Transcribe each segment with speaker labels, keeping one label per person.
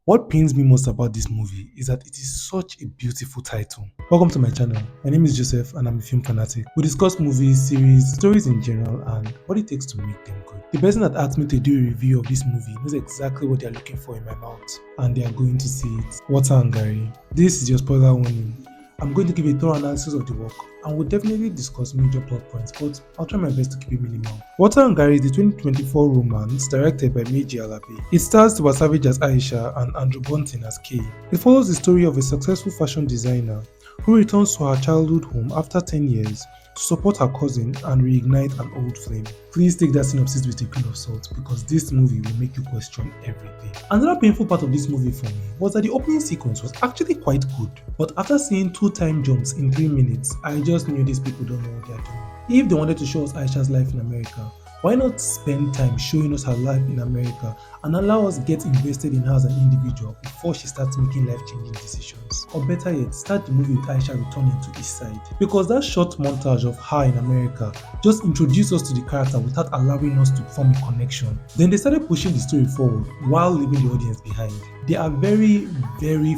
Speaker 1: What pains me most about this movie is that it is such a beautiful title. Welcome to my channel. My name is Joseph and I'm a film fanatic. We discuss movies, series, stories in general, and what it takes to make them good. The person that asked me to do a review of this movie knows exactly what they are looking for in my mouth, and they are going to see it. Water and Garri. This is your spoiler warning. I'm going to give a thorough analysis of the work and will definitely discuss major plot points, but I'll try my best to keep it minimal. Water and Garri is the 2024 romance directed by Meji Alabi. It stars Tiwa Savage as Aisha and Andrew Bunting as Kay. It follows the story of a successful fashion designer who returns to her childhood home after 10 years to support her cousin and reignite an old flame. Please take that synopsis with a grain of salt because this movie will make you question everything. Another painful part of this movie for me was that the opening sequence was actually quite good, but after seeing 2 time jumps in 3 minutes, I just knew these people don't know what they are doing. If they wanted to show us Aisha's life in America, why not spend time showing us her life in America and allow us get invested in her as an individual before she starts making life-changing decisions? Or better yet, start the movie with Aisha returning to East Side. Because that short montage of her in America just introduced us to the character without allowing us to form a connection. Then they started pushing the story forward while leaving the audience behind. There are very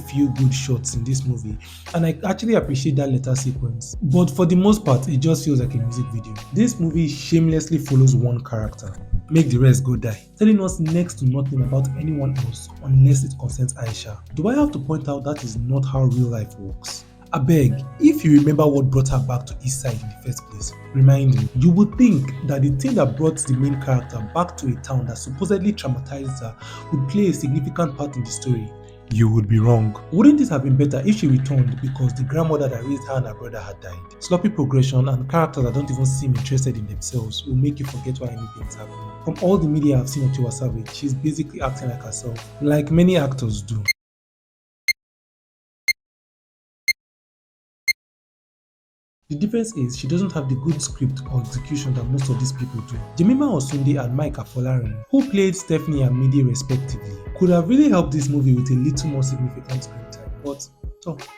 Speaker 1: few good shots in this movie, and I actually appreciate that letter sequence. But for the most part, it just feels like a music video. This movie shamelessly follows one character, make the rest go die, telling us next to nothing about anyone else unless it concerns Aisha. Do I have to point out that is not how real life works? Abeg, if you remember what brought her back to East Side in the first place, remind me. You would think that the thing that brought the main character back to a town that supposedly traumatized her would play a significant part in the story. You would be wrong. Wouldn't it have been better if she returned because the grandmother that raised her and her brother had died? Sloppy progression and characters that don't even seem interested in themselves will make you forget why anything's happening. From all the media I've seen of Tiwa Savage, she's basically acting like herself, like many actors do. The difference is she doesn't have the good script or execution that most of these people do. Jemima Osunde and Mike Afolarin, who played Stephanie and Midi respectively, could have really helped this movie with a little more significant screen time, but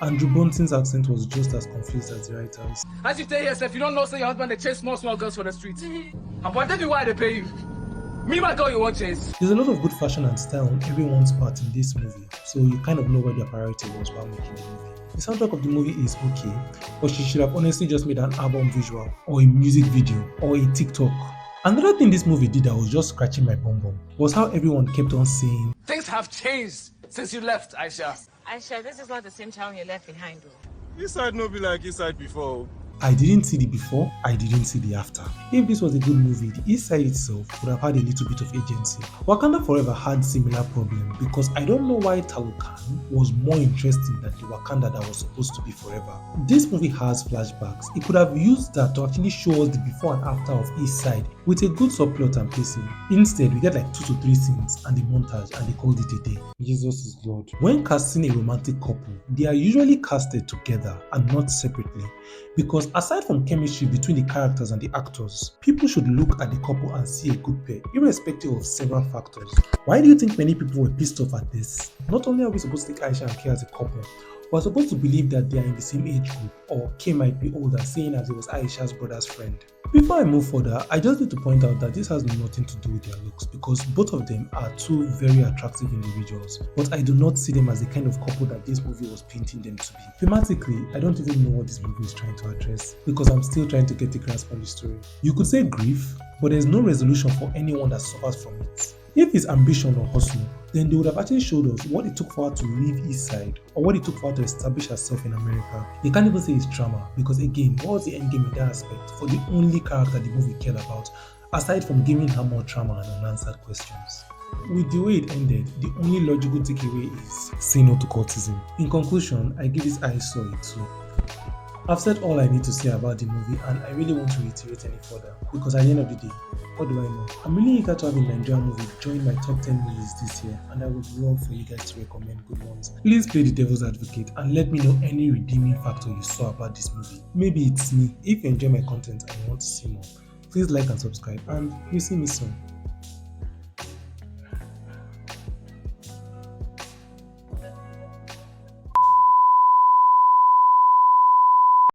Speaker 1: Andrew Bunting's accent was just as confused as the writers.
Speaker 2: As you tell yourself, you don't know say your husband they chase small girls for the streets. And what tell me why they pay you? Me my girl you want chase.
Speaker 1: There's a lot of good fashion and style on everyone's part in this movie, so you kind of know where their priority was while making the movie. The soundtrack of the movie is okay, but she should have honestly just made an album visual, or a music video, or a TikTok. Another thing this movie did that was just scratching my bum was how everyone kept on saying,
Speaker 2: "Things have changed since you left, Aisha."
Speaker 3: Aisha, this is not the same town you left behind, though.
Speaker 4: This side no be like this side before.
Speaker 1: I didn't see the before, I didn't see the after. If this was a good movie, the East Side itself would have had a little bit of agency. Wakanda Forever had similar problem because I don't know why Talokan was more interesting than the Wakanda that was supposed to be forever. This movie has flashbacks. It could have used that to actually show us the before and after of East Side with a good subplot and pacing. Instead, we get like 2 to 3 scenes and a montage and they called it a day. Jesus is Lord. When casting a romantic couple, they are usually casted together and not separately because aside from chemistry between the characters and the actors, people should look at the couple and see a good pair, irrespective of several factors. Why do you think many people were pissed off at this? Not only are we supposed to take Aisha and Kay as a couple, we're supposed to believe that they are in the same age group, or Kay might be older, saying as it was Aisha's brother's friend. Before I move further, I just need to point out that this has nothing to do with their looks because both of them are 2 very attractive individuals, but I do not see them as the kind of couple that this movie was painting them to be. Thematically, I don't even know what this movie is trying to address because I'm still trying to get a grasp on the story. You could say grief, but there's no resolution for anyone that suffers from it. If it's ambition or hustle, then they would have actually showed us what it took for her to leave East Side or what it took for her to establish herself in America. They can't even say it's trauma because again, what was the end game in that aspect for the only character the movie cared about aside from giving her more trauma and unanswered questions? With the way it ended, the only logical takeaway is say no to cultism. In conclusion, I give this I saw it too. I've said all I need to say about the movie and I really want to reiterate any further because at the end of the day, what do I know? I'm really eager to have a Nigerian movie join my top 10 movies this year and I would love for you guys to recommend good ones. Please play the devil's advocate and let me know any redeeming factor you saw about this movie. Maybe it's me. If you enjoy my content and you want to see more, please like and subscribe and you'll see me soon.